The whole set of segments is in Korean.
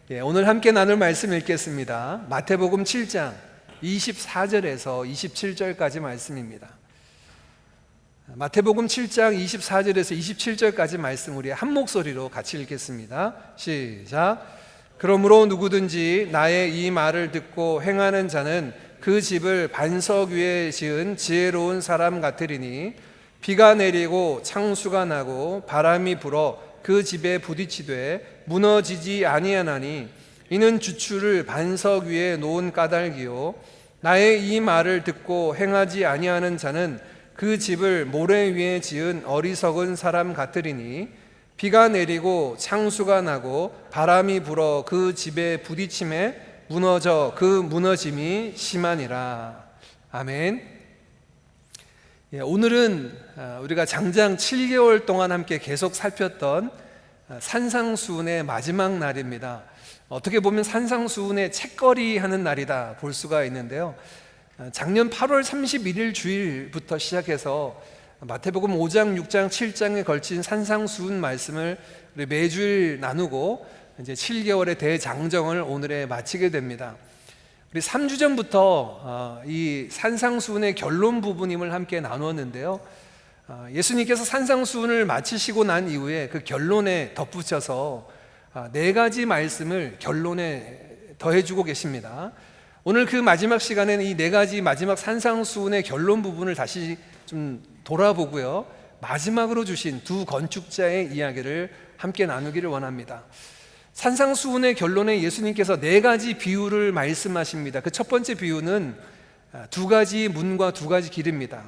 오늘 함께 나눌 말씀 읽겠습니다. 마태복음 7장 24절에서 27절까지 말씀입니다. 마태복음 7장 24절에서 27절까지 말씀 우리 한 목소리로 같이 읽겠습니다. 시작. 그러므로 누구든지 나의 이 말을 듣고 행하는 자는 그 집을 반석 위에 지은 지혜로운 사람 같으리니 비가 내리고 창수가 나고 바람이 불어 그 집에 부딪히되 무너지지 아니하나니 이는 주추를 반석 위에 놓은 까닭이요 나의 이 말을 듣고 행하지 아니하는 자는 그 집을 모래 위에 지은 어리석은 사람 같으리니 비가 내리고 창수가 나고 바람이 불어 그 집에 부딪힘에 무너져 그 무너짐이 심하니라. 아멘. 오늘은 우리가 장장 7개월 동안 함께 계속 살폈던 산상수훈의 마지막 날입니다. 어떻게 보면 산상수훈의 책거리 하는 날이다 볼 수가 있는데요. 작년 8월 31일 주일부터 시작해서 마태복음 5장, 6장, 7장에 걸친 산상수훈 말씀을 우리 매주일 나누고 이제 7개월의 대장정을 오늘에 마치게 됩니다. 우리 3주 전부터 이 산상수훈의 결론 부분임을 함께 나누었는데요. 예수님께서 산상수훈을 마치시고 난 이후에 그 결론에 덧붙여서 4가지 말씀을 결론에 더해주고 계십니다. 오늘 그 마지막 시간에는 이 4가지 마지막 산상수훈의 결론 부분을 다시 좀 돌아보고요, 마지막으로 주신 두 건축자의 이야기를 함께 나누기를 원합니다. 산상수훈의 결론에 예수님께서 4가지 비유를 말씀하십니다. 그 첫 번째 비유는 2가지 문과 2가지 길입니다.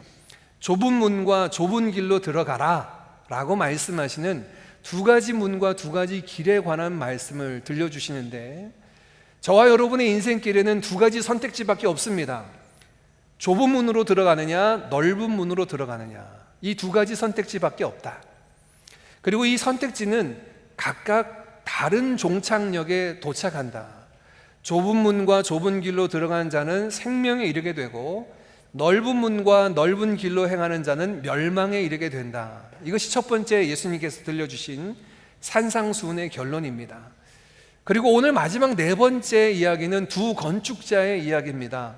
좁은 문과 좁은 길로 들어가라 라고 말씀하시는 2가지 문과 2가지 길에 관한 말씀을 들려주시는데, 저와 여러분의 인생길에는 2가지 선택지밖에 없습니다. 좁은 문으로 들어가느냐, 넓은 문으로 들어가느냐, 이 2가지 선택지밖에 없다. 그리고 이 선택지는 각각 다른 종착역에 도착한다. 좁은 문과 좁은 길로 들어간 자는 생명에 이르게 되고, 넓은 문과 넓은 길로 행하는 자는 멸망에 이르게 된다. 이것이 첫 번째 예수님께서 들려주신 산상수훈의 결론입니다. 그리고 오늘 마지막 4번째 이야기는 두 건축자의 이야기입니다.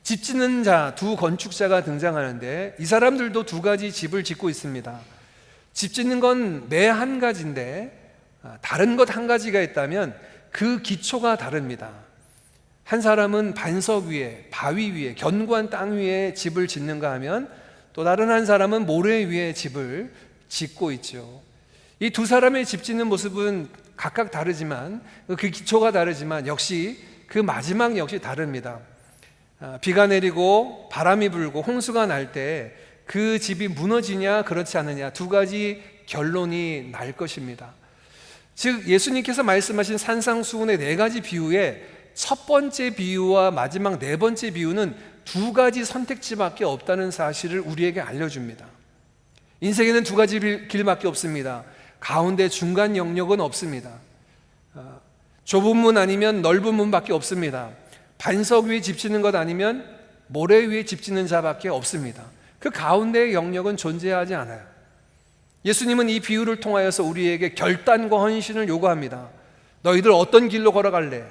집 짓는 자, 두 건축자가 등장하는데, 이 사람들도 2가지 집을 짓고 있습니다. 집 짓는 건 매 한 가지인데 다른 것 한 가지가 있다면 그 기초가 다릅니다. 한 사람은 반석 위에, 바위 위에, 견고한 땅 위에 집을 짓는가 하면 또 다른 한 사람은 모래 위에 집을 짓고 있죠. 이 두 사람의 집 짓는 모습은 각각 다르지만, 그 기초가 다르지만 역시 그 마지막 역시 다릅니다. 비가 내리고 바람이 불고 홍수가 날 때 그 집이 무너지냐 그렇지 않느냐, 2가지 결론이 날 것입니다. 즉 예수님께서 말씀하신 산상수훈의 4가지 비유에 첫 번째 비유와 마지막 4번째 비유는 2가지 선택지밖에 없다는 사실을 우리에게 알려줍니다. 인생에는 2가지 길밖에 없습니다. 가운데 중간 영역은 없습니다. 좁은 문 아니면 넓은 문밖에 없습니다. 반석 위에 집 짓는 것 아니면 모래 위에 집 짓는 자밖에 없습니다. 그 가운데의 영역은 존재하지 않아요. 예수님은 이 비유를 통하여서 우리에게 결단과 헌신을 요구합니다. 너희들 어떤 길로 걸어갈래?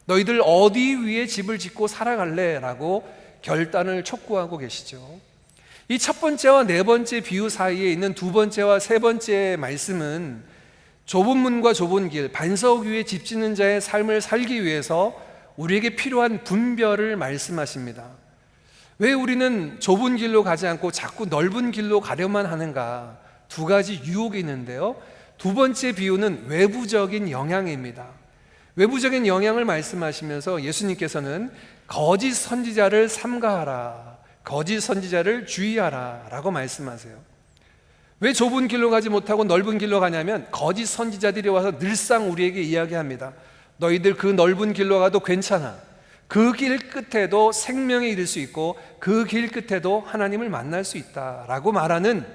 너희들 어디 위에 집을 짓고 살아갈래? 라고 결단을 촉구하고 계시죠. 이 첫 번째와 4번째 비유 사이에 있는 2번째와 3번째 말씀은 좁은 문과 좁은 길, 반석 위에 집 짓는 자의 삶을 살기 위해서 우리에게 필요한 분별을 말씀하십니다. 왜 우리는 좁은 길로 가지 않고 자꾸 넓은 길로 가려만 하는가? 2가지 유혹이 있는데요. 2번째 비유는 외부적인 영향입니다. 외부적인 영향을 말씀하시면서 예수님께서는 거짓 선지자를 삼가하라, 거짓 선지자를 주의하라 라고 말씀하세요. 왜 좁은 길로 가지 못하고 넓은 길로 가냐면, 거짓 선지자들이 와서 늘상 우리에게 이야기합니다. 너희들 그 넓은 길로 가도 괜찮아. 그 길 끝에도 생명에 이를 수 있고 그 길 끝에도 하나님을 만날 수 있다 라고 말하는,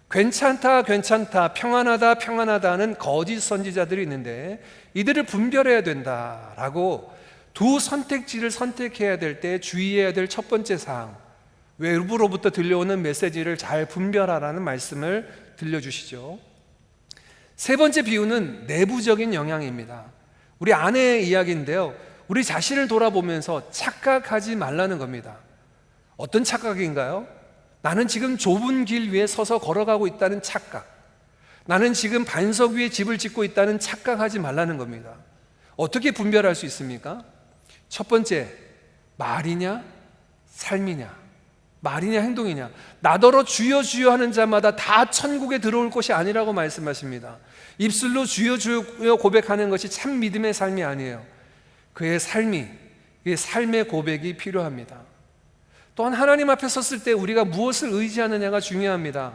괜찮다 괜찮다, 평안하다 평안하다 하는 거짓 선지자들이 있는데, 이들을 분별해야 된다라고 두 선택지를 선택해야 될 때 주의해야 될 첫 번째 사항, 외부로부터 들려오는 메시지를 잘 분별하라는 말씀을 들려주시죠. 세 번째 비유는 내부적인 영향입니다. 우리 아내의 이야기인데요, 우리 자신을 돌아보면서 착각하지 말라는 겁니다. 어떤 착각인가요? 나는 지금 좁은 길 위에 서서 걸어가고 있다는 착각, 나는 지금 반석 위에 집을 짓고 있다는 착각하지 말라는 겁니다. 어떻게 분별할 수 있습니까? 첫 번째, 말이냐 삶이냐, 말이냐 행동이냐. 나더러 주여 주여 하는 자마다 다 천국에 들어올 것이 아니라고 말씀하십니다. 입술로 주여 주여 고백하는 것이 참 믿음의 삶이 아니에요. 그의 삶의 고백이 필요합니다. 또한 하나님 앞에 섰을 때 우리가 무엇을 의지하느냐가 중요합니다.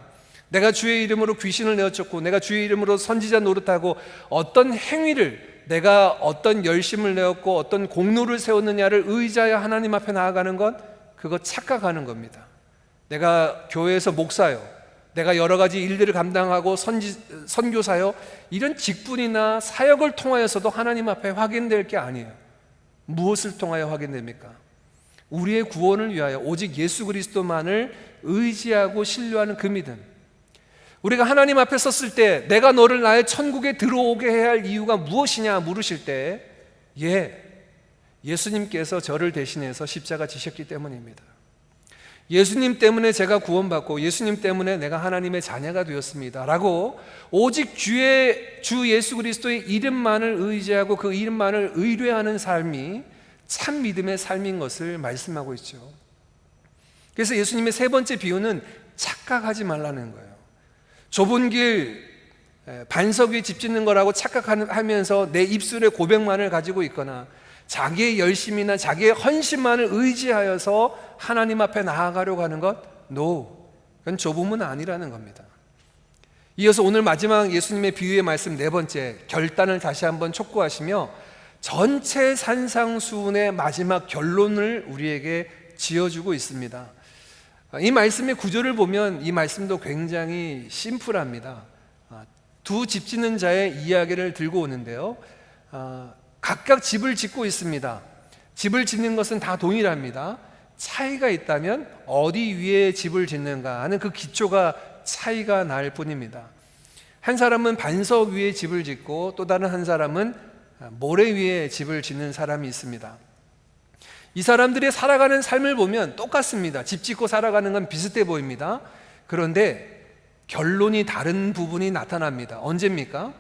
내가 주의 이름으로 귀신을 내어쫓고, 내가 주의 이름으로 선지자 노릇하고, 어떤 행위를, 내가 어떤 열심을 내었고 어떤 공로를 세웠느냐를 의지하여 하나님 앞에 나아가는 것, 그거 착각하는 겁니다. 내가 교회에서 목사요, 내가 여러 가지 일들을 감당하고 선교사요, 이런 직분이나 사역을 통하여서도 하나님 앞에 확인될 게 아니에요. 무엇을 통하여 확인됩니까? 우리의 구원을 위하여 오직 예수 그리스도만을 의지하고 신뢰하는 그 믿음. 우리가 하나님 앞에 섰을 때 내가 너를 나의 천국에 들어오게 해야 할 이유가 무엇이냐 물으실 때, 예수님께서 저를 대신해서 십자가 지셨기 때문입니다. 예수님 때문에 제가 구원받고 예수님 때문에 내가 하나님의 자녀가 되었습니다 라고 오직 주 예수 그리스도의 이름만을 의지하고 그 이름만을 의뢰하는 삶이 참 믿음의 삶인 것을 말씀하고 있죠. 그래서 예수님의 세 번째 비유는 착각하지 말라는 거예요. 좁은 길 반석 위에 집 짓는 거라고 착각하면서 내 입술의 고백만을 가지고 있거나 자기의 열심이나 자기의 헌신만을 의지하여서 하나님 앞에 나아가려고 하는 것, 그건 좁음은 아니라는 겁니다. 이어서 오늘 마지막 예수님의 비유의 말씀 네 번째, 결단을 다시 한번 촉구하시며 전체 산상수훈의 마지막 결론을 우리에게 지어주고 있습니다. 이 말씀의 구조를 보면 이 말씀도 굉장히 심플합니다. 두 집 짓는 자의 이야기를 들고 오는데요, 각각 집을 짓고 있습니다. 집을 짓는 것은 다 동일합니다. 차이가 있다면 어디 위에 집을 짓는가 하는 그 기초가 차이가 날 뿐입니다. 한 사람은 반석 위에 집을 짓고 또 다른 한 사람은 모래 위에 집을 짓는 사람이 있습니다. 이 사람들의 살아가는 삶을 보면 똑같습니다. 집 짓고 살아가는 건 비슷해 보입니다. 그런데 결론이 다른 부분이 나타납니다. 언제입니까?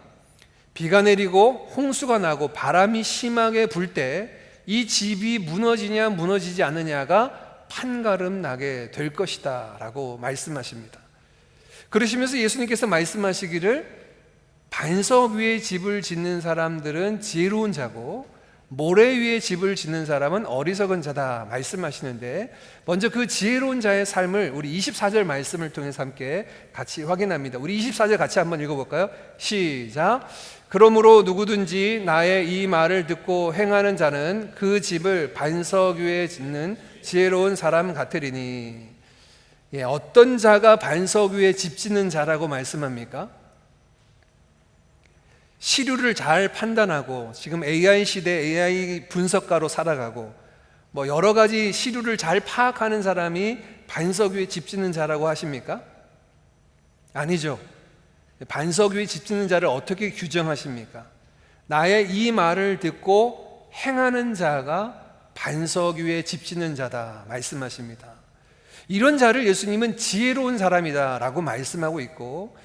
비가 내리고 홍수가 나고 바람이 심하게 불 때 이 집이 무너지냐 무너지지 않느냐가 판가름 나게 될 것이다 라고 말씀하십니다. 그러시면서 예수님께서 말씀하시기를 반석 위에 집을 짓는 사람들은 지혜로운 자고 모래 위에 집을 짓는 사람은 어리석은 자다 말씀하시는데, 먼저 그 지혜로운 자의 삶을 우리 24절 말씀을 통해서 함께 같이 확인합니다. 우리 24절 같이 한번 읽어볼까요? 시작. 그러므로 누구든지 나의 이 말을 듣고 행하는 자는 그 집을 반석 위에 짓는 지혜로운 사람 같으리니. 어떤 자가 반석 위에 집 짓는 자라고 말씀합니까? 시류를 잘 판단하고, 지금 AI 시대 AI 분석가로 살아가고 여러 가지 시류를 잘 파악하는 사람이 반석 위에 집 짓는 자라고 하십니까? 아니죠. 반석 위에 집 짓는 자를 어떻게 규정하십니까? 나의 이 말을 듣고 행하는 자가 반석 위에 집 짓는 자다 말씀하십니다. 이런 자를 예수님은 지혜로운 사람이다 라고 말씀하고 있고,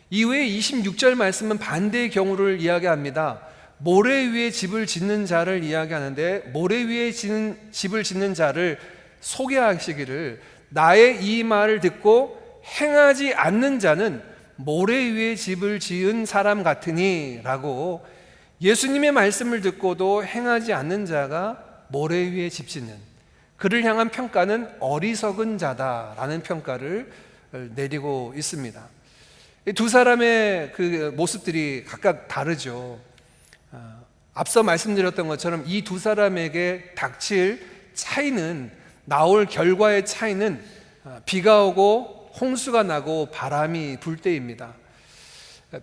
이후에 26절 말씀은 반대의 경우를 이야기합니다. 모래 위에 집을 짓는 자를 이야기하는데, 모래 위에 집을 짓는 자를 소개하시기를 나의 이 말을 듣고 행하지 않는 자는 모래 위에 집을 지은 사람 같으니 라고, 예수님의 말씀을 듣고도 행하지 않는 자가 모래 위에 집 짓는, 그를 향한 평가는 어리석은 자다라는 평가를 내리고 있습니다. 두 사람의 그 모습들이 각각 다르죠. 앞서 말씀드렸던 것처럼 이 두 사람에게 닥칠 차이는, 나올 결과의 차이는 비가 오고 홍수가 나고 바람이 불 때입니다.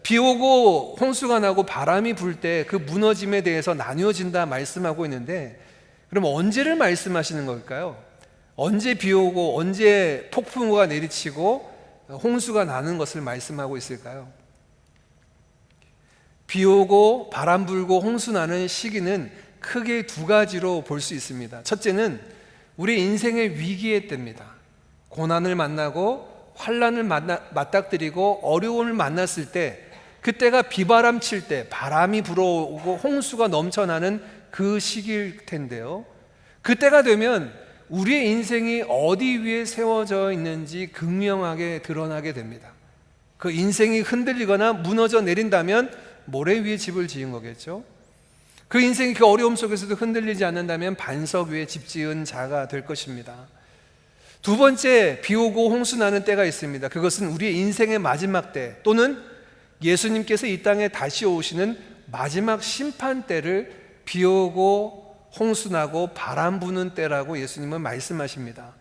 비 오고 홍수가 나고 바람이 불 때 그 무너짐에 대해서 나뉘어진다 말씀하고 있는데, 그럼 언제를 말씀하시는 걸까요? 언제 비 오고 언제 폭풍우가 내리치고 홍수가 나는 것을 말씀하고 있을까요? 비 오고 바람 불고 홍수 나는 시기는 크게 두 가지로 볼 수 있습니다. 첫째는 우리 인생의 위기의 때입니다. 고난을 만나고 환난을 맞닥뜨리고 어려움을 만났을 때, 그때가 비바람 칠 때, 바람이 불어오고 홍수가 넘쳐나는 그 시기일 텐데요, 그때가 되면 우리의 인생이 어디 위에 세워져 있는지 극명하게 드러나게 됩니다. 그 인생이 흔들리거나 무너져 내린다면 모래 위에 집을 지은 거겠죠. 그 인생이 그 어려움 속에서도 흔들리지 않는다면 반석 위에 집 지은 자가 될 것입니다. 두 번째, 비 오고 홍수 나는 때가 있습니다. 그것은 우리의 인생의 마지막 때, 또는 예수님께서 이 땅에 다시 오시는 마지막 심판 때를 비 오고 홍수 나고 바람 부는 때라고 예수님은 말씀하십니다.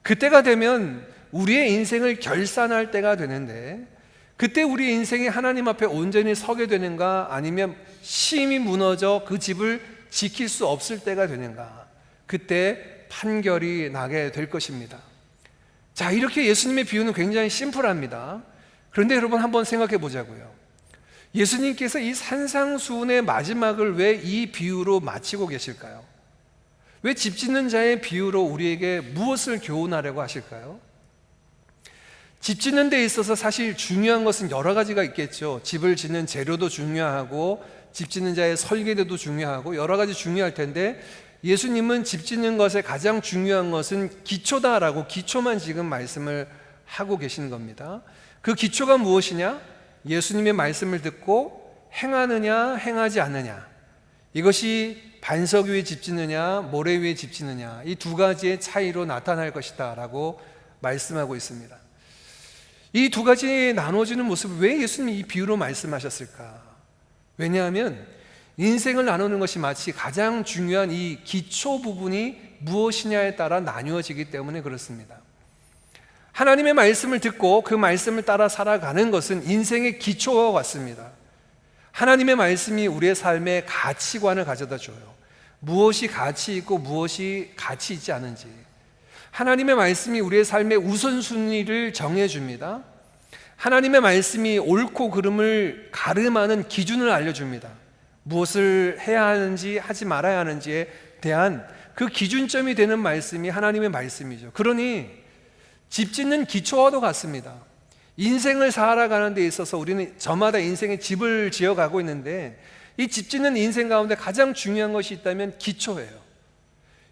그때가 되면 우리의 인생을 결산할 때가 되는데, 그때 우리 인생이 하나님 앞에 온전히 서게 되는가, 아니면 심히 무너져 그 집을 지킬 수 없을 때가 되는가, 그때 판결이 나게 될 것입니다. 자, 이렇게 예수님의 비유는 굉장히 심플합니다. 그런데 여러분, 한번 생각해 보자고요. 예수님께서 이 산상수훈의 마지막을 왜 이 비유로 마치고 계실까요? 왜 집 짓는 자의 비유로 우리에게 무엇을 교훈하려고 하실까요? 집 짓는 데 있어서 사실 중요한 것은 여러 가지가 있겠죠. 집을 짓는 재료도 중요하고, 집 짓는 자의 설계도도 중요하고, 여러 가지 중요할 텐데, 예수님은 집 짓는 것에 가장 중요한 것은 기초다라고 기초만 지금 말씀을 하고 계시는 겁니다. 그 기초가 무엇이냐? 예수님의 말씀을 듣고 행하느냐 행하지 않느냐, 이것이 반석 위에 집 짓느냐 모래 위에 집 짓느냐, 이 두 가지의 차이로 나타날 것이다 라고 말씀하고 있습니다. 이 두 가지 나눠지는 모습을 왜 예수님이 이 비유로 말씀하셨을까? 왜냐하면 인생을 나누는 것이 마치 가장 중요한 이 기초 부분이 무엇이냐에 따라 나누어지기 때문에 그렇습니다. 하나님의 말씀을 듣고 그 말씀을 따라 살아가는 것은 인생의 기초와 같습니다. 하나님의 말씀이 우리의 삶에 가치관을 가져다 줘요. 무엇이 가치 있고 무엇이 가치 있지 않은지, 하나님의 말씀이 우리의 삶의 우선순위를 정해줍니다. 하나님의 말씀이 옳고 그름을 가름하는 기준을 알려줍니다. 무엇을 해야 하는지 하지 말아야 하는지에 대한 그 기준점이 되는 말씀이 하나님의 말씀이죠. 그러니 집 짓는 기초와도 같습니다. 인생을 살아가는 데 있어서 우리는 저마다 인생의 집을 지어가고 있는데, 이 집 짓는 인생 가운데 가장 중요한 것이 있다면 기초예요.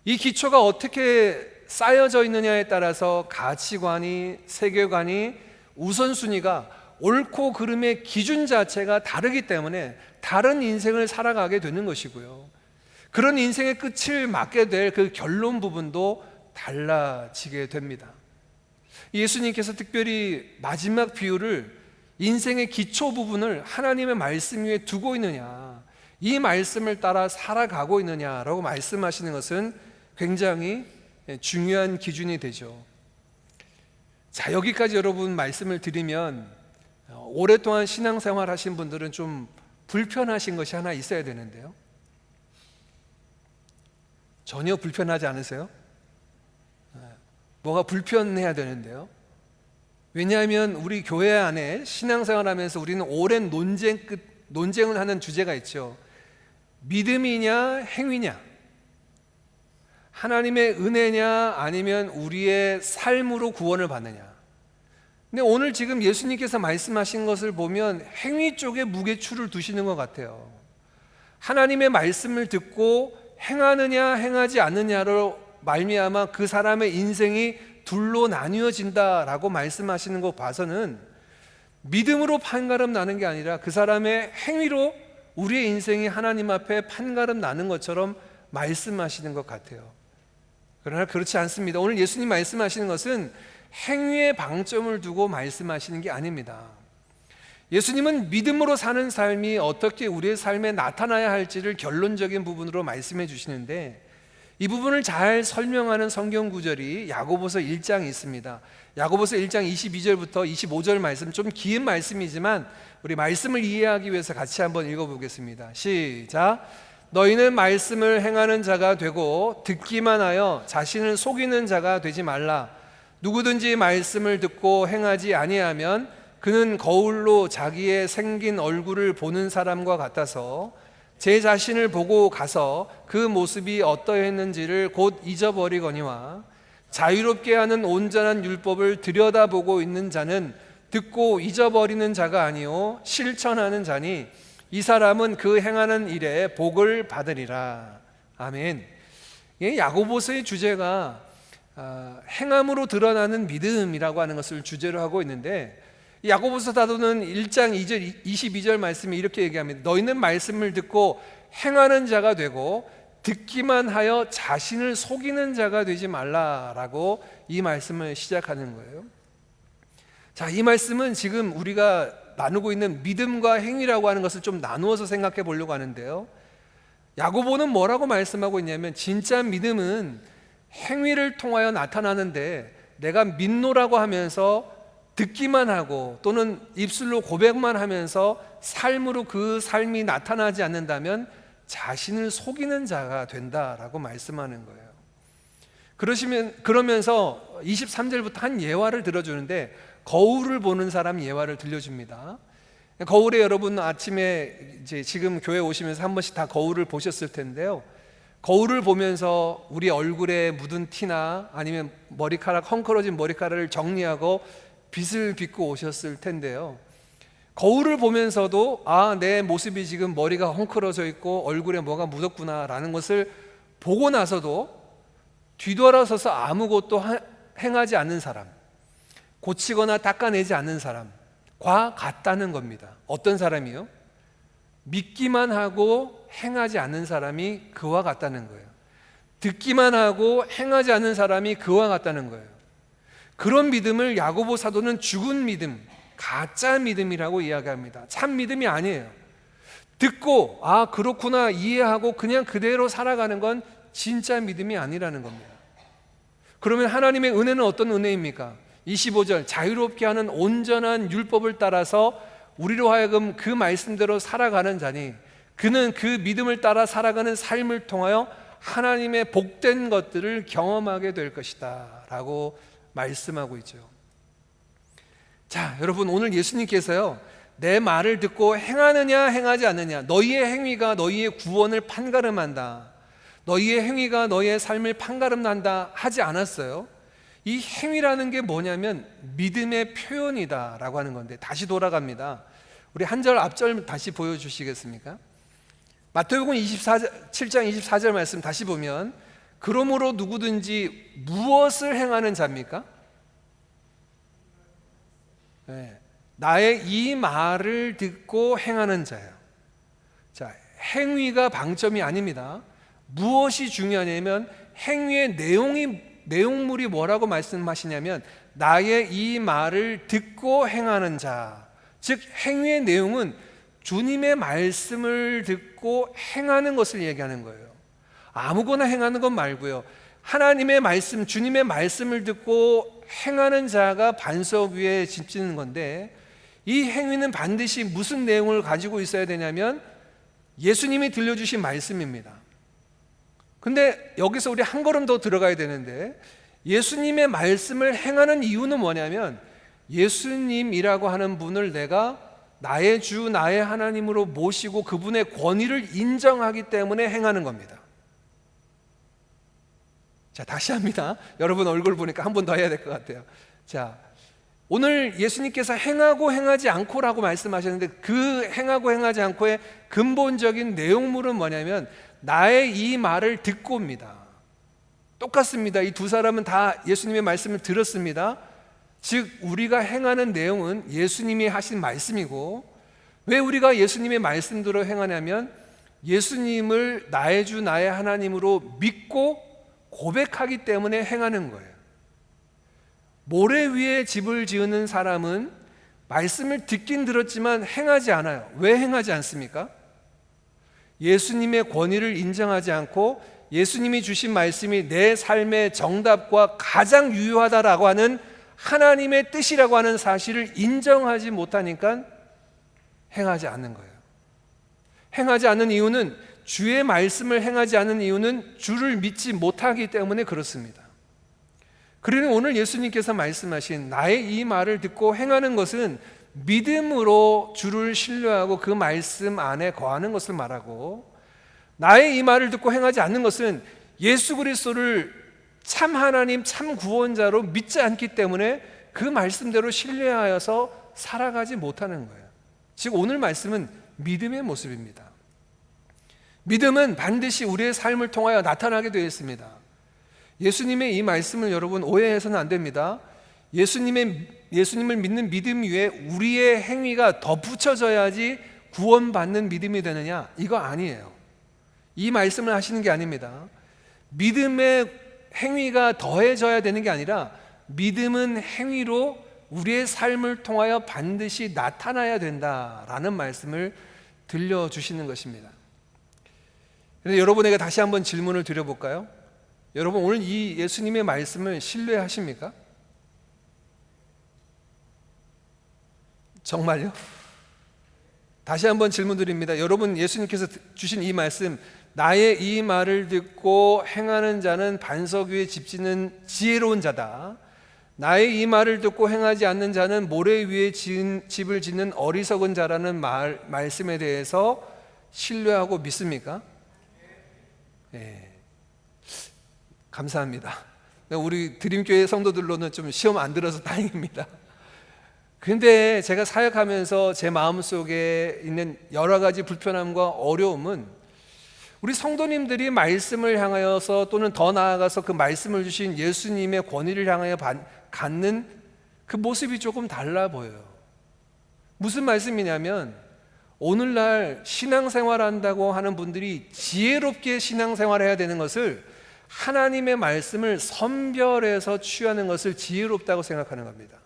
이 기초가 어떻게 쌓여져 있느냐에 따라서 가치관이, 세계관이, 우선순위가, 옳고 그름의 기준 자체가 다르기 때문에 다른 인생을 살아가게 되는 것이고요, 그런 인생의 끝을 맞게 될 그 결론 부분도 달라지게 됩니다. 예수님께서 특별히 마지막 비유를 인생의 기초 부분을 하나님의 말씀 위에 두고 있느냐, 이 말씀을 따라 살아가고 있느냐라고 말씀하시는 것은 굉장히 중요한 기준이 되죠. 자, 여기까지 여러분 말씀을 드리면 오랫동안 신앙생활 하신 분들은 좀 불편하신 것이 하나 있어야 되는데요, 전혀 불편하지 않으세요? 뭐가 불편해야 되는데요. 왜냐하면 우리 교회 안에 신앙생활 하면서 우리는 오랜 논쟁을 하는 주제가 있죠. 믿음이냐 행위냐, 하나님의 은혜냐 아니면 우리의 삶으로 구원을 받느냐. 근데 오늘 지금 예수님께서 말씀하신 것을 보면 행위 쪽에 무게추를 두시는 것 같아요. 하나님의 말씀을 듣고 행하느냐 행하지 않느냐로 말미암아 그 사람의 인생이 둘로 나뉘어진다라고 말씀하시는 거 봐서는 믿음으로 판가름 나는 게 아니라 그 사람의 행위로 우리의 인생이 하나님 앞에 판가름 나는 것처럼 말씀하시는 것 같아요. 그러나 그렇지 않습니다. 오늘 예수님 말씀하시는 것은 행위에 방점을 두고 말씀하시는 게 아닙니다. 예수님은 믿음으로 사는 삶이 어떻게 우리의 삶에 나타나야 할지를 결론적인 부분으로 말씀해 주시는데, 이 부분을 잘 설명하는 성경 구절이 야고보서 1장에 있습니다. 야고보서 1장 22절부터 25절 말씀, 좀 긴 말씀이지만 우리 말씀을 이해하기 위해서 같이 한번 읽어보겠습니다. 시작. 너희는 말씀을 행하는 자가 되고 듣기만 하여 자신을 속이는 자가 되지 말라. 누구든지 말씀을 듣고 행하지 아니하면 그는 거울로 자기의 생긴 얼굴을 보는 사람과 같아서 제 자신을 보고 가서 그 모습이 어떠했는지를 곧 잊어버리거니와 자유롭게 하는 온전한 율법을 들여다보고 있는 자는 듣고 잊어버리는 자가 아니요 실천하는 자니 이 사람은 그 행하는 일에 복을 받으리라. 아멘. 야고보서의 주제가 행함으로 드러나는 믿음이라고 하는 것을 주제로 하고 있는데, 야고보서 사도는 1장 2절 22절 말씀이 이렇게 얘기합니다. 너희는 말씀을 듣고 행하는 자가 되고 듣기만 하여 자신을 속이는 자가 되지 말라라고 이 말씀을 시작하는 거예요. 자, 이 말씀은 지금 우리가 나누고 있는 믿음과 행위라고 하는 것을 좀 나누어서 생각해 보려고 하는데요, 야고보는 뭐라고 말씀하고 있냐면, 진짜 믿음은 행위를 통하여 나타나는데 내가 믿노라고 하면서 듣기만 하고 또는 입술로 고백만 하면서 삶으로 그 삶이 나타나지 않는다면 자신을 속이는 자가 된다라고 말씀하는 거예요. 그러면서 23절부터 한 예화를 들어주는데, 거울을 보는 사람 예화를 들려줍니다. 거울에 여러분 아침에 이제 지금 교회 오시면서 한 번씩 다 거울을 보셨을 텐데요, 거울을 보면서 우리 얼굴에 묻은 티나 아니면 머리카락, 헝클어진 머리카락을 정리하고 빗을 빗고 오셨을 텐데요, 거울을 보면서도 내 모습이 지금 머리가 헝클어져 있고 얼굴에 뭐가 묻었구나 라는 것을 보고 나서도 뒤돌아서서 아무것도 행하지 않는 사람, 고치거나 닦아내지 않는 사람과 같다는 겁니다. 어떤 사람이요? 믿기만 하고 행하지 않는 사람이 그와 같다는 거예요. 듣기만 하고 행하지 않는 사람이 그와 같다는 거예요. 그런 믿음을 야고보 사도는 죽은 믿음, 가짜 믿음이라고 이야기합니다. 참 믿음이 아니에요. 듣고 그렇구나 이해하고 그냥 그대로 살아가는 건 진짜 믿음이 아니라는 겁니다. 그러면 하나님의 은혜는 어떤 은혜입니까? 25절, 자유롭게 하는 온전한 율법을 따라서 우리로 하여금 그 말씀대로 살아가는 자니 그는 그 믿음을 따라 살아가는 삶을 통하여 하나님의 복된 것들을 경험하게 될 것이다 라고 말씀하고 있죠. 자, 여러분, 오늘 예수님께서요, 내 말을 듣고 행하느냐 행하지 않느냐, 너희의 행위가 너희의 구원을 판가름한다, 너희의 행위가 너희의 삶을 판가름난다 하지 않았어요. 이 행위라는 게 뭐냐면 믿음의 표현이다 라고 하는 건데, 다시 돌아갑니다. 우리 한 절 앞절 다시 보여주시겠습니까? 마태복음 7장 24절 말씀 다시 보면, 그러므로 누구든지 무엇을 행하는 자입니까? 네, 나의 이 말을 듣고 행하는 자예요. 자, 행위가 방점이 아닙니다. 무엇이 중요하냐면 행위의 내용물이 뭐라고 말씀하시냐면 나의 이 말을 듣고 행하는 자, 즉 행위의 내용은 주님의 말씀을 듣고 행하는 것을 얘기하는 거예요. 아무거나 행하는 것 말고요, 하나님의 말씀, 주님의 말씀을 듣고 행하는 자가 반석 위에 집지는 건데, 이 행위는 반드시 무슨 내용을 가지고 있어야 되냐면 예수님이 들려주신 말씀입니다. 근데 여기서 우리 한 걸음 더 들어가야 되는데, 예수님의 말씀을 행하는 이유는 뭐냐면 예수님이라고 하는 분을 내가 나의 주, 나의 하나님으로 모시고 그분의 권위를 인정하기 때문에 행하는 겁니다. 자, 다시 합니다. 여러분 얼굴 보니까 한 번 더 해야 될 것 같아요. 자, 오늘 예수님께서 행하고 행하지 않고라고 말씀하셨는데, 그 행하고 행하지 않고의 근본적인 내용물은 뭐냐면 나의 이 말을 듣고입니다. 똑같습니다. 이 두 사람은 다 예수님의 말씀을 들었습니다. 즉 우리가 행하는 내용은 예수님이 하신 말씀이고, 왜 우리가 예수님의 말씀대로 행하냐면 예수님을 나의 주 나의 하나님으로 믿고 고백하기 때문에 행하는 거예요. 모래 위에 집을 지으는 사람은 말씀을 듣긴 들었지만 행하지 않아요. 왜 행하지 않습니까? 예수님의 권위를 인정하지 않고 예수님이 주신 말씀이 내 삶의 정답과 가장 유효하다라고 하는 하나님의 뜻이라고 하는 사실을 인정하지 못하니까 행하지 않는 거예요. 행하지 않는 이유는, 주의 말씀을 행하지 않는 이유는 주를 믿지 못하기 때문에 그렇습니다. 그러니 오늘 예수님께서 말씀하신 나의 이 말을 듣고 행하는 것은 믿음으로 주를 신뢰하고 그 말씀 안에 거하는 것을 말하고, 나의 이 말을 듣고 행하지 않는 것은 예수 그리스도를 참 하나님, 참 구원자로 믿지 않기 때문에 그 말씀대로 신뢰하여서 살아가지 못하는 거예요. 즉 오늘 말씀은 믿음의 모습입니다. 믿음은 반드시 우리의 삶을 통하여 나타나게 되어 있습니다. 예수님의 이 말씀을 여러분 오해해서는 안 됩니다. 예수님을 믿는 믿음 위에 우리의 행위가 덧붙여져야지 구원받는 믿음이 되느냐? 이거 아니에요. 이 말씀을 하시는 게 아닙니다. 믿음의 행위가 더해져야 되는 게 아니라 믿음은 행위로 우리의 삶을 통하여 반드시 나타나야 된다라는 말씀을 들려주시는 것입니다. 그런데 여러분에게 다시 한번 질문을 드려볼까요? 여러분 오늘 이 예수님의 말씀을 신뢰하십니까? 정말요? 다시 한번 질문 드립니다. 여러분 예수님께서 주신 이 말씀, 나의 이 말을 듣고 행하는 자는 반석 위에 집 짓는 지혜로운 자다, 나의 이 말을 듣고 행하지 않는 자는 모래 위에 집을 짓는 어리석은 자라는 말씀에 대해서 신뢰하고 믿습니까? 네. 감사합니다. 우리 드림교회 성도들로는 좀 시험 안 들어서 다행입니다. 근데 제가 사역하면서 제 마음속에 있는 여러 가지 불편함과 어려움은, 우리 성도님들이 말씀을 향하여서 또는 더 나아가서 그 말씀을 주신 예수님의 권위를 향하여 갖는 그 모습이 조금 달라 보여요. 무슨 말씀이냐면, 오늘날 신앙생활한다고 하는 분들이 지혜롭게 신앙생활해야 되는 것을, 하나님의 말씀을 선별해서 취하는 것을 지혜롭다고 생각하는 겁니다.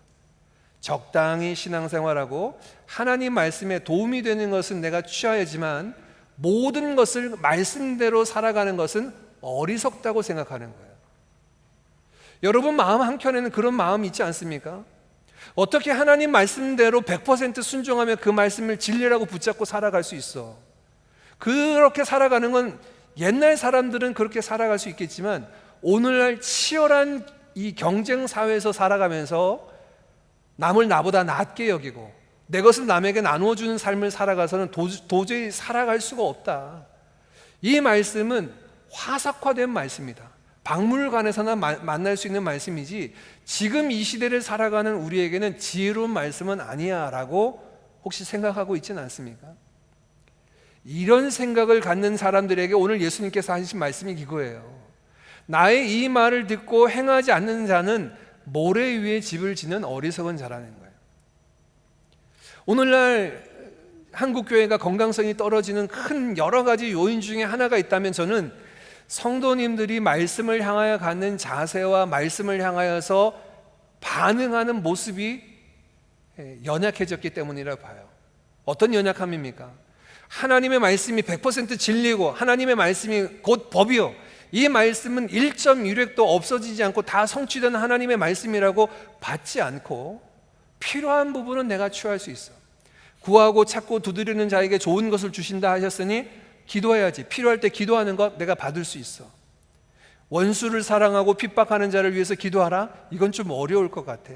적당히 신앙생활하고 하나님 말씀에 도움이 되는 것은 내가 취해야지만 모든 것을 말씀대로 살아가는 것은 어리석다고 생각하는 거예요. 여러분 마음 한켠에는 그런 마음이 있지 않습니까? 어떻게 하나님 말씀대로 100% 순종하며 그 말씀을 진리라고 붙잡고 살아갈 수 있어? 그렇게 살아가는 건 옛날 사람들은 그렇게 살아갈 수 있겠지만, 오늘날 치열한 이 경쟁 사회에서 살아가면서 남을 나보다 낫게 여기고 내 것을 남에게 나누어주는 삶을 살아가서는 도저히 살아갈 수가 없다. 이 말씀은 화석화된 말씀이다. 박물관에서나 만날 수 있는 말씀이지 지금 이 시대를 살아가는 우리에게는 지혜로운 말씀은 아니야 라고 혹시 생각하고 있지는 않습니까? 이런 생각을 갖는 사람들에게 오늘 예수님께서 하신 말씀이 이거예요. 나의 이 말을 듣고 행하지 않는 자는 모래 위에 집을 짓는 어리석은 자라는 거예요. 오늘날 한국교회가 건강성이 떨어지는 큰 여러 가지 요인 중에 하나가 있다면, 저는 성도님들이 말씀을 향하여 갖는 자세와 말씀을 향하여서 반응하는 모습이 연약해졌기 때문이라고 봐요. 어떤 연약함입니까? 하나님의 말씀이 100% 진리고 하나님의 말씀이 곧 법이요, 이 말씀은 1.1획도 없어지지 않고 다 성취된 하나님의 말씀이라고 받지 않고 필요한 부분은 내가 취할 수 있어. 구하고 찾고 두드리는 자에게 좋은 것을 주신다 하셨으니 기도해야지. 필요할 때 기도하는 것 내가 받을 수 있어. 원수를 사랑하고 핍박하는 자를 위해서 기도하라? 이건 좀 어려울 것 같아.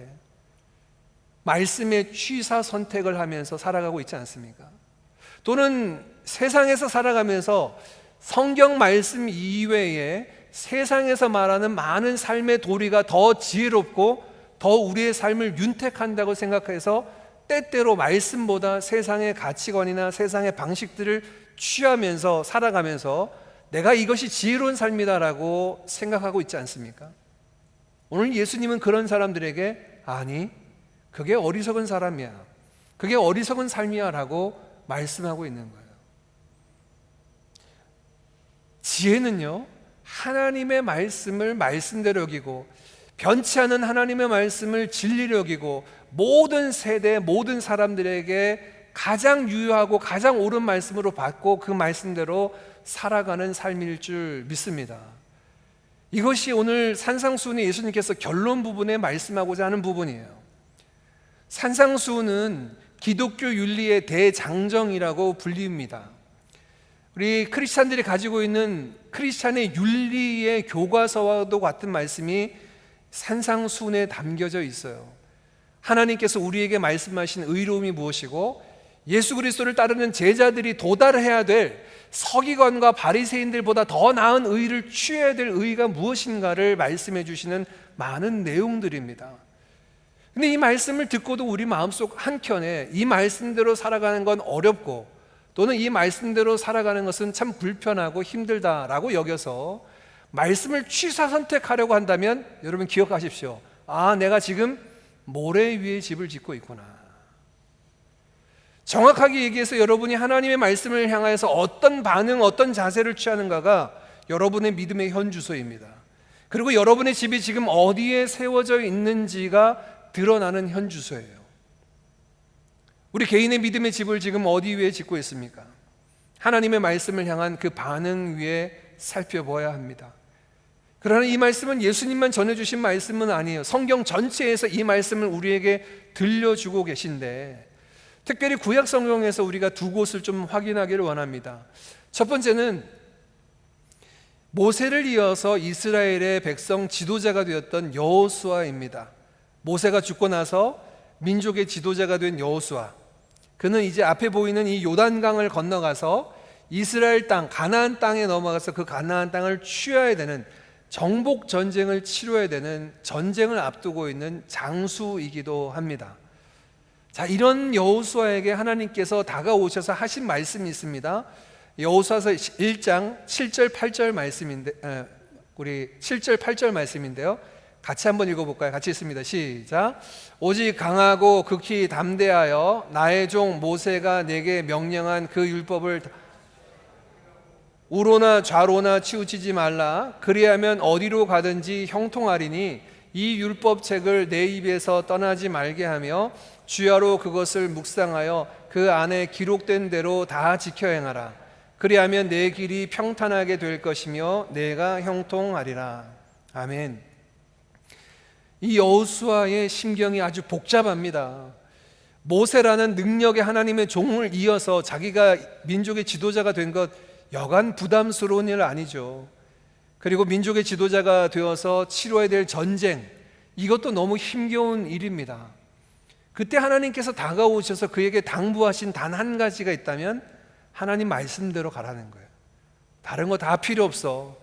말씀의 취사 선택을 하면서 살아가고 있지 않습니까? 또는 세상에서 살아가면서 성경 말씀 이외에 세상에서 말하는 많은 삶의 도리가 더 지혜롭고 더 우리의 삶을 윤택한다고 생각해서 때때로 말씀보다 세상의 가치관이나 세상의 방식들을 취하면서 살아가면서 내가 이것이 지혜로운 삶이다라고 생각하고 있지 않습니까? 오늘 예수님은 그런 사람들에게 아니, 그게 어리석은 사람이야, 그게 어리석은 삶이야 라고 말씀하고 있는 거예요. 지혜는요, 하나님의 말씀을 말씀대로 여기고 변치 않은 하나님의 말씀을 진리로 여기고 모든 세대 모든 사람들에게 가장 유효하고 가장 옳은 말씀으로 받고 그 말씀대로 살아가는 삶일 줄 믿습니다. 이것이 오늘 산상수훈의 예수님께서 결론 부분에 말씀하고자 하는 부분이에요. 산상수훈은 기독교 윤리의 대장정이라고 불립니다. 우리 크리스찬들이 가지고 있는 크리스찬의 윤리의 교과서와도 같은 말씀이 산상수훈에 담겨져 있어요. 하나님께서 우리에게 말씀하신 의로움이 무엇이고 예수 그리스도를 따르는 제자들이 도달해야 될 서기관과 바리새인들보다 더 나은 의를 취해야 될 의가 무엇인가를 말씀해 주시는 많은 내용들입니다. 근데 이 말씀을 듣고도 우리 마음속 한켠에 이 말씀대로 살아가는 건 어렵고 또는 이 말씀대로 살아가는 것은 참 불편하고 힘들다라고 여겨서 말씀을 취사 선택하려고 한다면 여러분 기억하십시오. 내가 지금 모래 위에 집을 짓고 있구나. 정확하게 얘기해서 여러분이 하나님의 말씀을 향해서 어떤 반응, 어떤 자세를 취하는가가 여러분의 믿음의 현주소입니다. 그리고 여러분의 집이 지금 어디에 세워져 있는지가 드러나는 현주소예요. 우리 개인의 믿음의 집을 지금 어디 위에 짓고 있습니까? 하나님의 말씀을 향한 그 반응 위에 살펴보아야 합니다. 그러나 이 말씀은 예수님만 전해주신 말씀은 아니에요. 성경 전체에서 이 말씀을 우리에게 들려주고 계신데 특별히 구약 성경에서 우리가 두 곳을 좀 확인하기를 원합니다. 첫 번째는 모세를 이어서 이스라엘의 백성 지도자가 되었던 여호수아입니다. 모세가 죽고 나서 민족의 지도자가 된 여호수아, 그는 이제 앞에 보이는 이 요단강을 건너가서 이스라엘 땅, 가나안 땅에 넘어가서 그 가나안 땅을 취해야 되는, 정복 전쟁을 치러야 되는 전쟁을 앞두고 있는 장수이기도 합니다. 자, 이런 여호수아에게 하나님께서 다가오셔서 하신 말씀이 있습니다. 여호수아서 1장 7절 8절 말씀인데, 우리 7절 8절 말씀인데요, 같이 한번 읽어볼까요? 같이 읽습니다. 시작. 오직 강하고 극히 담대하여 나의 종 모세가 내게 명령한 그 율법을 우로나 좌로나 치우치지 말라. 그리하면 어디로 가든지 형통하리니 이 율법책을 내 입에서 떠나지 말게 하며 주야로 그것을 묵상하여 그 안에 기록된 대로 다 지켜 행하라. 그리하면 내 길이 평탄하게 될 것이며 내가 형통하리라. 아멘. 이 여호수아의 심경이 아주 복잡합니다. 모세라는 능력의 하나님의 종을 이어서 자기가 민족의 지도자가 된 것 여간 부담스러운 일 아니죠. 그리고 민족의 지도자가 되어서 치러야 될 전쟁, 이것도 너무 힘겨운 일입니다. 그때 하나님께서 다가오셔서 그에게 당부하신 단 한 가지가 있다면 하나님 말씀대로 가라는 거예요. 다른 거 다 필요 없어.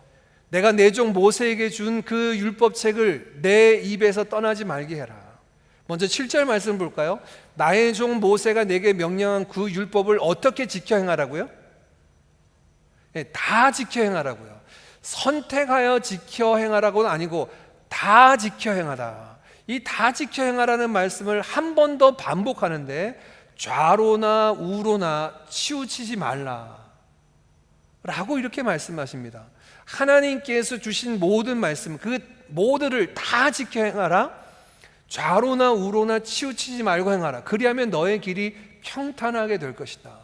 내가 내 종 모세에게 준 그 율법책을 내 입에서 떠나지 말게 해라. 먼저 7절 말씀 볼까요? 나의 종 모세가 내게 명령한 그 율법을 어떻게 지켜 행하라고요? 네, 다 지켜 행하라고요. 선택하여 지켜 행하라고는 아니고 다 지켜 행하라. 이 다 지켜 행하라는 말씀을 한 번 더 반복하는데 좌로나 우로나 치우치지 말라 라고 이렇게 말씀하십니다. 하나님께서 주신 모든 말씀, 그 모두를 다 지켜 행하라. 좌로나 우로나 치우치지 말고 행하라. 그리하면 너의 길이 평탄하게 될 것이다.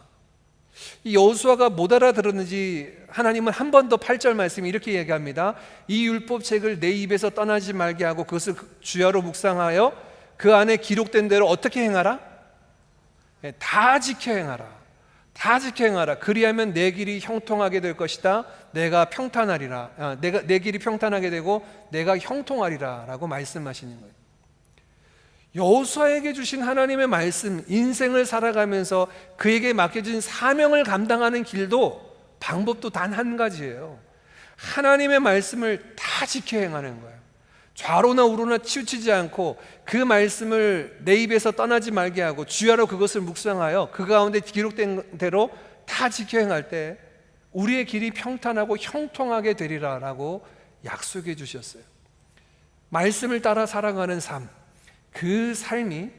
이 여호수아가 못 알아들었는지 하나님은 한 번 더 8절 말씀이 이렇게 얘기합니다. 이 율법책을 내 입에서 떠나지 말게 하고 그것을 주야로 묵상하여 그 안에 기록된 대로 어떻게 행하라? 다 지켜 행하라. 다 지켜 행하라. 그리하면 내 길이 형통하게 될 것이다. 내가 평탄하리라. 내 길이 평탄하게 되고 내가 형통하리라 라고 말씀하시는 거예요. 여호수아에게 주신 하나님의 말씀, 인생을 살아가면서 그에게 맡겨진 사명을 감당하는 길도, 방법도 단 한 가지예요. 하나님의 말씀을 다 지켜 행하는 거예요. 좌로나 우로나 치우치지 않고 그 말씀을 내 입에서 떠나지 말게 하고 주야로 그것을 묵상하여 그 가운데 기록된 대로 다 지켜 행할 때 우리의 길이 평탄하고 형통하게 되리라 라고 약속해 주셨어요. 말씀을 따라 살아가는 삶, 그 삶이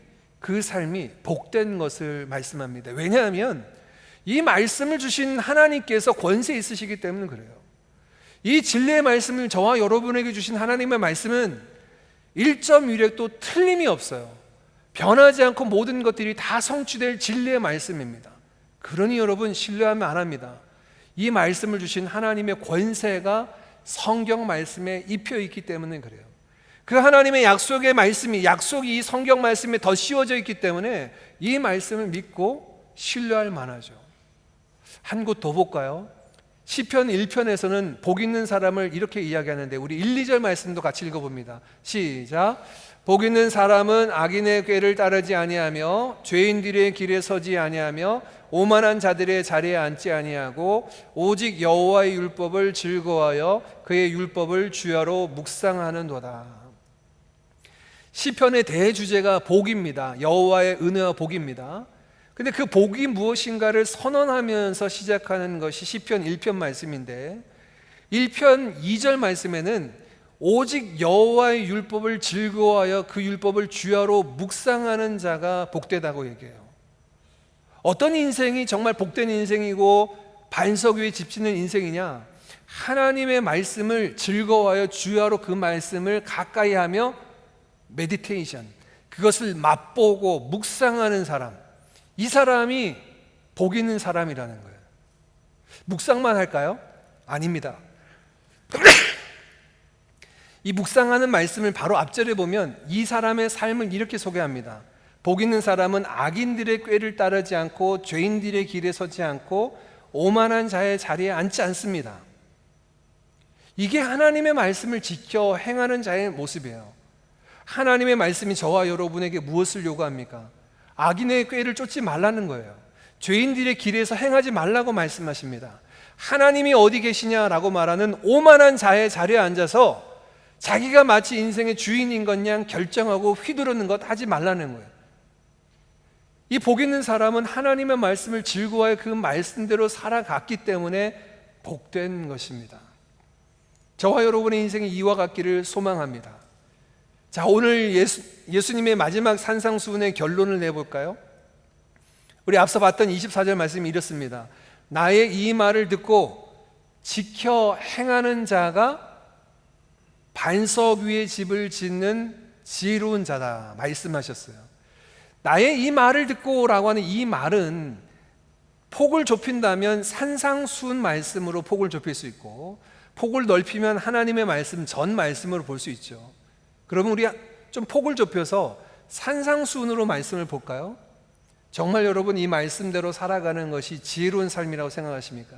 복된 것을 말씀합니다. 왜냐하면 이 말씀을 주신 하나님께서 권세 있으시기 때문에 그래요. 이 진리의 말씀을 저와 여러분에게 주신 하나님의 말씀은 1.1획도 틀림이 없어요. 변하지 않고 모든 것들이 다 성취될 진리의 말씀입니다. 그러니 여러분 신뢰하면 안 합니다. 이 말씀을 주신 하나님의 권세가 성경 말씀에 입혀 있기 때문에 그래요. 그 하나님의 약속의 말씀이, 약속이 이 성경 말씀에 더 씌워져 있기 때문에 이 말씀을 믿고 신뢰할 만하죠. 한 곳 더 볼까요? 시편 1편에서는 복 있는 사람을 이렇게 이야기하는데 우리 1, 2절 말씀도 같이 읽어봅니다. 시작. 복 있는 사람은 악인의 꾀를 따르지 아니하며 죄인들의 길에 서지 아니하며 오만한 자들의 자리에 앉지 아니하고 오직 여호와의 율법을 즐거워하여 그의 율법을 주야로 묵상하는도다. 시편의 대주제가 복입니다. 여호와의 은혜와 복입니다. 근데 그 복이 무엇인가를 선언하면서 시작하는 것이 시편 1편 말씀인데, 1편 2절 말씀에는 오직 여호와의 율법을 즐거워하여 그 율법을 주야로 묵상하는 자가 복되다고 얘기해요. 어떤 인생이 정말 복된 인생이고 반석 위에 집지는 인생이냐? 하나님의 말씀을 즐거워하여 주야로 그 말씀을 가까이 하며 메디테이션, 그것을 맛보고 묵상하는 사람, 이 사람이 복 있는 사람이라는 거예요. 묵상만 할까요? 아닙니다. 이 묵상하는 말씀을 바로 앞절에 보면 이 사람의 삶을 이렇게 소개합니다. 복 있는 사람은 악인들의 꾀를 따르지 않고 죄인들의 길에 서지 않고 오만한 자의 자리에 앉지 않습니다. 이게 하나님의 말씀을 지켜 행하는 자의 모습이에요. 하나님의 말씀이 저와 여러분에게 무엇을 요구합니까? 악인의 꾀를 쫓지 말라는 거예요. 죄인들의 길에서 행하지 말라고 말씀하십니다. 하나님이 어디 계시냐라고 말하는 오만한 자의 자리에 앉아서 자기가 마치 인생의 주인인 것 양 결정하고 휘두르는 것 하지 말라는 거예요. 이 복 있는 사람은 하나님의 말씀을 즐거워해 그 말씀대로 살아갔기 때문에 복된 것입니다. 저와 여러분의 인생이 이와 같기를 소망합니다. 자, 오늘 예수님의 마지막 산상수훈의 결론을 내볼까요? 우리 앞서 봤던 24절 말씀이 이렇습니다. 나의 이 말을 듣고 지켜 행하는 자가 반석 위에 집을 짓는 지혜로운 자다 말씀하셨어요. 나의 이 말을 듣고 라고 하는 이 말은 폭을 좁힌다면 산상수훈 말씀으로 폭을 좁힐 수 있고, 폭을 넓히면 하나님의 말씀 전 말씀으로 볼 수 있죠. 그러면 우리 좀 폭을 좁혀서 산상수훈으로 말씀을 볼까요? 정말 여러분 이 말씀대로 살아가는 것이 지혜로운 삶이라고 생각하십니까?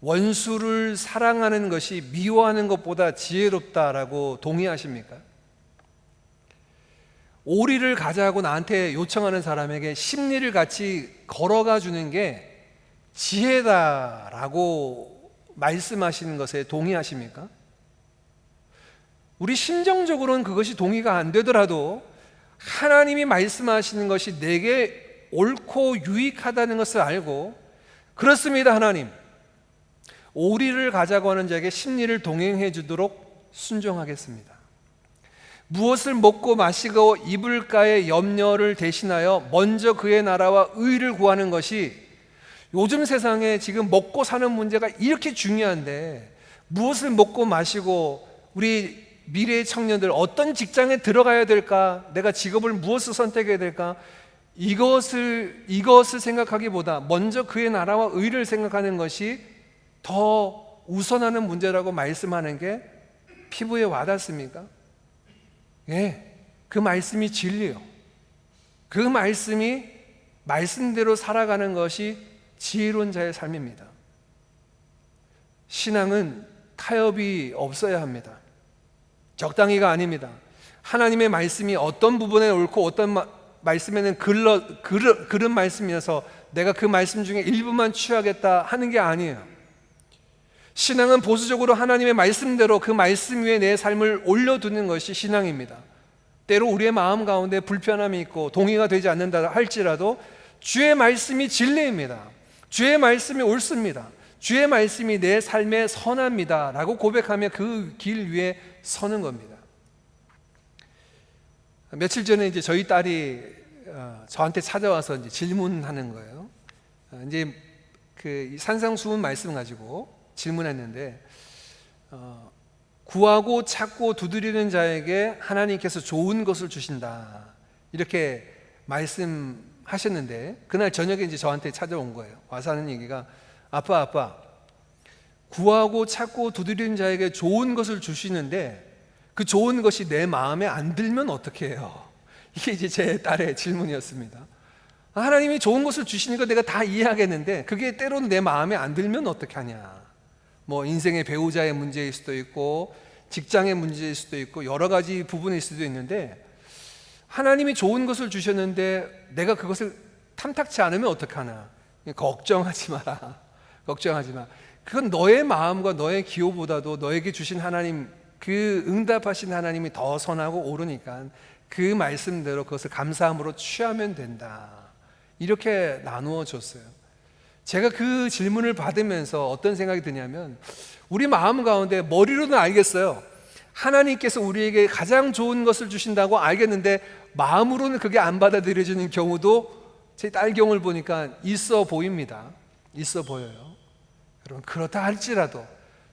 원수를 사랑하는 것이 미워하는 것보다 지혜롭다라고 동의하십니까? 오리를 가자고 나한테 요청하는 사람에게 십리를 같이 걸어가 주는 게 지혜다라고 말씀하시는 것에 동의하십니까? 우리 심정적으로는 그것이 동의가 안 되더라도 하나님이 말씀하시는 것이 내게 옳고 유익하다는 것을 알고, 그렇습니다 하나님, 오리를 가자고 하는 자에게 십리를 동행해 주도록 순종하겠습니다. 무엇을 먹고 마시고 입을까의 염려를 대신하여 먼저 그의 나라와 의를 구하는 것이, 요즘 세상에 지금 먹고 사는 문제가 이렇게 중요한데 무엇을 먹고 마시고 우리 미래의 청년들 어떤 직장에 들어가야 될까, 내가 직업을 무엇을 선택해야 될까, 이것을 생각하기보다 먼저 그의 나라와 의를 생각하는 것이 더 우선하는 문제라고 말씀하는 게 피부에 와닿습니까? 예, 그 말씀이 진리요. 그 말씀이 말씀대로 살아가는 것이 지혜로운 자의 삶입니다. 신앙은 타협이 없어야 합니다. 적당히가 아닙니다. 하나님의 말씀이 어떤 부분에 옳고 어떤 말씀에는 그른 말씀이어서 내가 그 말씀 중에 일부만 취하겠다 하는 게 아니에요. 신앙은 보수적으로 하나님의 말씀대로 그 말씀 위에 내 삶을 올려두는 것이 신앙입니다. 때로 우리의 마음 가운데 불편함이 있고 동의가 되지 않는다 할지라도 주의 말씀이 진리입니다. 주의 말씀이 옳습니다. 주의 말씀이 내 삶에 선합니다 라고 고백하며 그 길 위에 서는 겁니다. 며칠 전에 이제 저희 딸이 저한테 찾아와서 이제 질문하는 거예요. 이제 그 산상수훈 말씀 가지고 질문했는데, 구하고 찾고 두드리는 자에게 하나님께서 좋은 것을 주신다 이렇게 말씀하셨는데, 그날 저녁에 이제 저한테 찾아온 거예요. 와서 하는 얘기가, 아빠, 구하고 찾고 두드리는 자에게 좋은 것을 주시는데 그 좋은 것이 내 마음에 안 들면 어떻게 해요? 이게 이제 제 딸의 질문이었습니다. 하나님이 좋은 것을 주시니까 내가 다 이해하겠는데 그게 때로는 내 마음에 안 들면 어떻게 하냐? 뭐 인생의 배우자의 문제일 수도 있고 직장의 문제일 수도 있고 여러 가지 부분일 수도 있는데, 하나님이 좋은 것을 주셨는데 내가 그것을 탐탁치 않으면 어떡하나. 걱정하지 마라. 걱정하지 마. 그건 너의 마음과 너의 기호보다도 너에게 주신 하나님, 그 응답하신 하나님이 더 선하고 옳으니까 그 말씀대로 그것을 감사함으로 취하면 된다. 이렇게 나누어 줬어요. 제가 그 질문을 받으면서 어떤 생각이 드냐면, 우리 마음 가운데 머리로는 알겠어요. 하나님께서 우리에게 가장 좋은 것을 주신다고 알겠는데 마음으로는 그게 안 받아들여지는 경우도 제 딸 경우를 보니까 있어 보입니다. 있어 보여요. 여러분, 그렇다 할지라도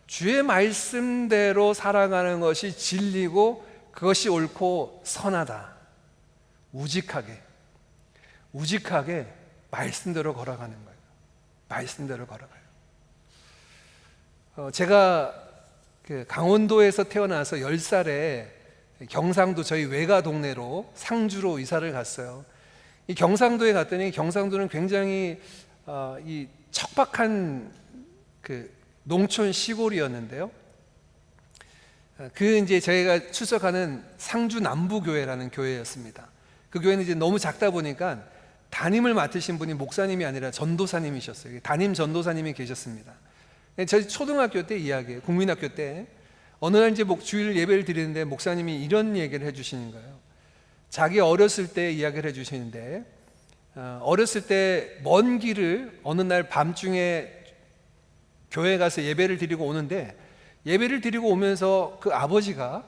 주의 말씀대로 살아가는 것이 진리고 그것이 옳고 선하다. 우직하게 말씀대로 걸어가는 거예요. 말씀대로 걸어가요. 제가 강원도에서 태어나서 10살에 경상도 저희 외가 동네로 상주로 이사를 갔어요. 이 경상도에 갔더니, 경상도는 굉장히 이 척박한 그 농촌 시골이었는데요. 이제 저희가 출석하는 상주 남부교회라는 교회였습니다. 그 교회는 이제 너무 작다 보니까 담임을 맡으신 분이 목사님이 아니라 전도사님이셨어요. 담임 전도사님이 계셨습니다. 저희 초등학교 때 이야기예요. 국민학교 때 어느 날 이제 주일 예배를 드리는데 목사님이 이런 얘기를 해주시는 거예요. 자기 어렸을 때 이야기를 해주시는데, 어렸을 때 먼 길을 어느 날 밤중에 교회 가서 예배를 드리고 오는데, 예배를 드리고 오면서 그 아버지가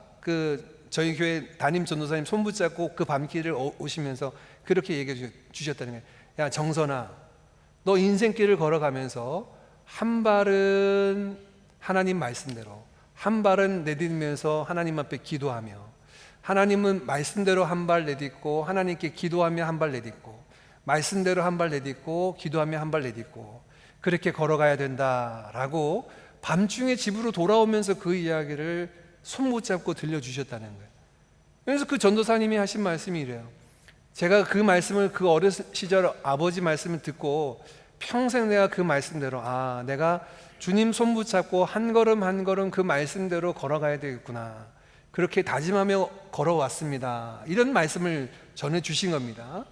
저희 교회 담임 전도사님 손 붙잡고 그 밤길을 오시면서 그렇게 얘기해 주셨다는 거예요. 야, 정선아, 너 인생길을 걸어가면서 한 발은 하나님 말씀대로, 한 발은 내딛으면서 하나님 앞에 기도하며, 하나님은 말씀대로 한 발 내딛고 하나님께 기도하며 한 발 내딛고, 말씀대로 한 발 내딛고 기도하며 한 발 내딛고, 그렇게 걸어가야 된다라고 밤중에 집으로 돌아오면서 그 이야기를 손 붙잡고 들려주셨다는 거예요. 그래서 그 전도사님이 하신 말씀이 이래요. 제가 그 말씀을, 그 어렸을 시절 아버지 말씀을 듣고 평생 내가 그 말씀대로, 내가 주님 손 붙잡고 한 걸음 한 걸음 그 말씀대로 걸어가야 되겠구나, 그렇게 다짐하며 걸어왔습니다. 이런 말씀을 전해주신 겁니다.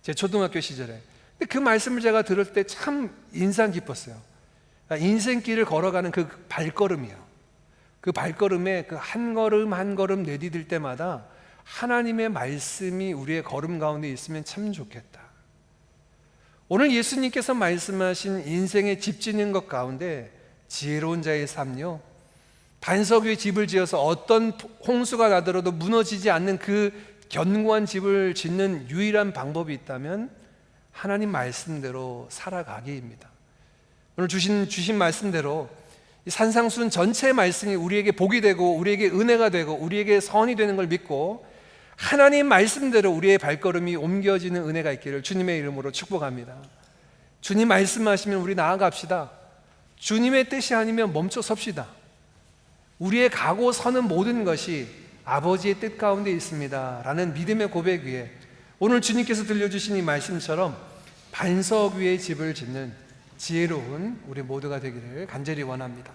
제 초등학교 시절에. 근데 그 말씀을 제가 들을 때 참 인상 깊었어요. 인생길을 걸어가는 그 발걸음이요. 그 발걸음에 그 한 걸음 한 걸음 내디딜 때마다 하나님의 말씀이 우리의 걸음 가운데 있으면 참 좋겠다. 오늘 예수님께서 말씀하신 인생의 집 짓는 것 가운데 지혜로운 자의 삶요, 반석 위에 집을 지어서 어떤 홍수가 나더라도 무너지지 않는 그 견고한 집을 짓는 유일한 방법이 있다면 하나님 말씀대로 살아가기입니다. 오늘 주신 말씀대로 산상순 전체의 말씀이 우리에게 복이 되고 우리에게 은혜가 되고 우리에게 선이 되는 걸 믿고 하나님 말씀대로 우리의 발걸음이 옮겨지는 은혜가 있기를 주님의 이름으로 축복합니다. 주님 말씀하시면 우리 나아갑시다. 주님의 뜻이 아니면 멈춰 섭시다. 우리의 가고 서는 모든 것이 아버지의 뜻 가운데 있습니다 라는 믿음의 고백 위에 오늘 주님께서 들려주신 이 말씀처럼 반석 위에 집을 짓는 지혜로운 우리 모두가 되기를 간절히 원합니다.